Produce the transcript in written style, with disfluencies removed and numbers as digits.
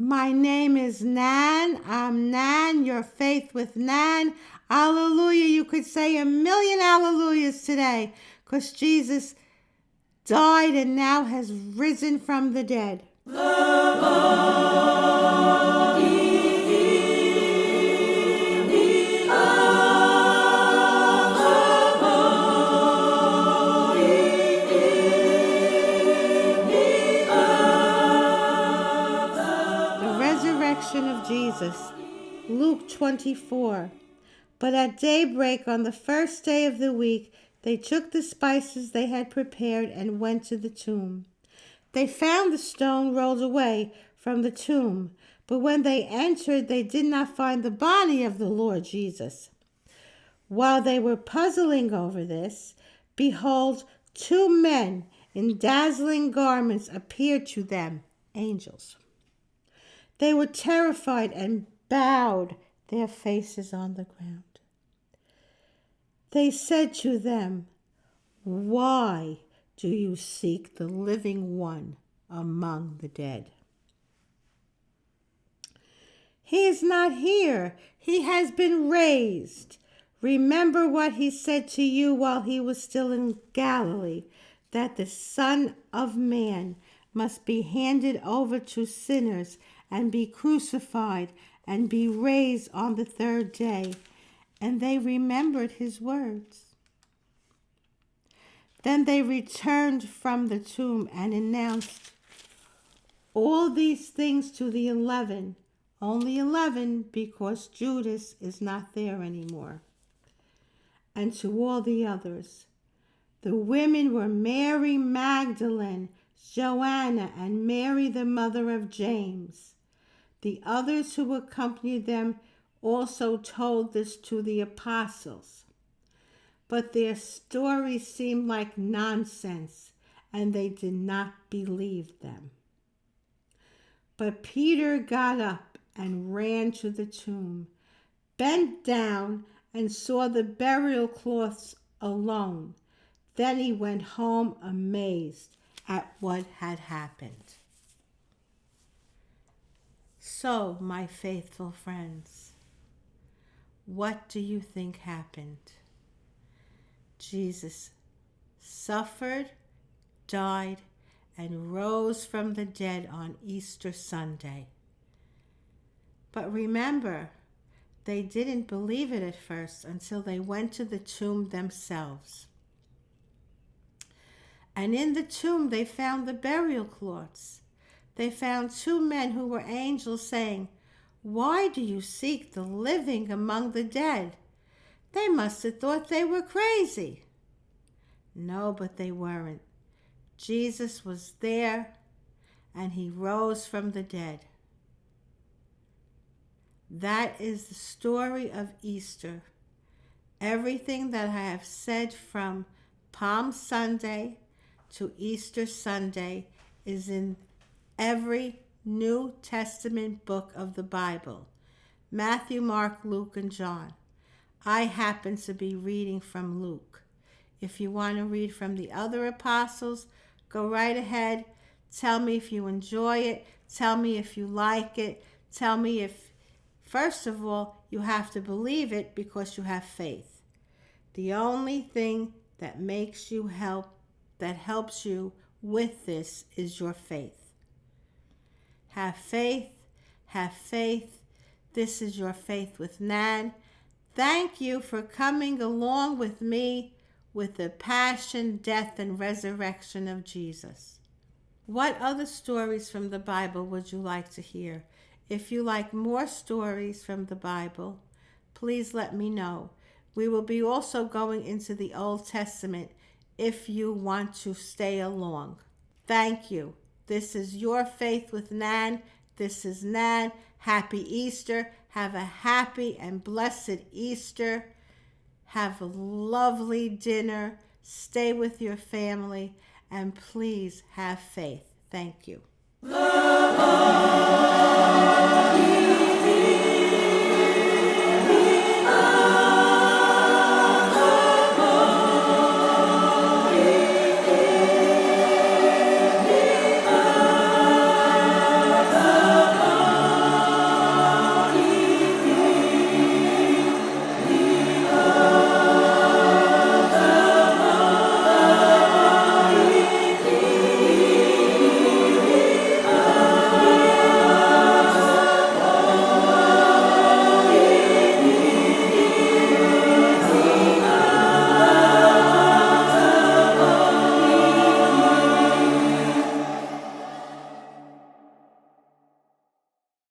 My name is Nan. I'm Nan, your faith with Nan. Hallelujah. You could say 1,000,000 hallelujahs today because Jesus died and now has risen from the dead. Of Jesus. Luke 24. But at daybreak on the first day of the week, they took the spices they had prepared and went to the tomb. They found the stone rolled away from the tomb, but when they entered, they did not find the body of the Lord Jesus. While they were puzzling over this, behold, 2 men in dazzling garments appeared to them, angels. They were terrified and bowed their faces on the ground. They said to them, "Why do you seek the living one among the dead? He is not here. He has been raised. Remember what he said to you while he was still in Galilee, that the Son of Man must be handed over to sinners and be crucified and be raised on the 3rd day." And they remembered his words. Then they returned from the tomb and announced all these things to the 11. Only 11 because Judas is not there anymore. And to all the others. The women were Mary Magdalene, Joanna, and Mary the mother of James. The others who accompanied them also told this to the apostles. But their story seemed like nonsense, and they did not believe them. But Peter got up and ran to the tomb, bent down, and saw the burial cloths alone. Then he went home amazed at what had happened. So, my faithful friends, what do you think happened? Jesus suffered, died, and rose from the dead on Easter Sunday. But remember, they didn't believe it at first until they went to the tomb themselves. And in the tomb they found the burial cloths. They found 2 men who were angels saying, "Why do you seek the living among the dead?" They must have thought they were crazy. No, but they weren't. Jesus was there, and he rose from the dead. That is the story of Easter. Everything that I have said from Palm Sunday to Easter Sunday is in every New Testament book of the Bible. Matthew, Mark, Luke, and John. I happen to be reading from Luke. If you want to read from the other apostles, go right ahead. Tell me if you enjoy it. Tell me if you like it. Tell me if, first of all, you have to believe it because you have faith. The only thing that helps you with this is your faith. Have faith, have faith. This is your faith with Nan. Thank you for coming along with me with the passion, death, and resurrection of Jesus. What other stories from the Bible would you like to hear? If you like more stories from the Bible, please let me know. We will be also going into the Old Testament if you want to stay along. Thank you. This is Your Faith with Nan. This is Nan. Happy Easter. Have a happy and blessed Easter. Have a lovely dinner. Stay with your family. And please have faith. Thank you.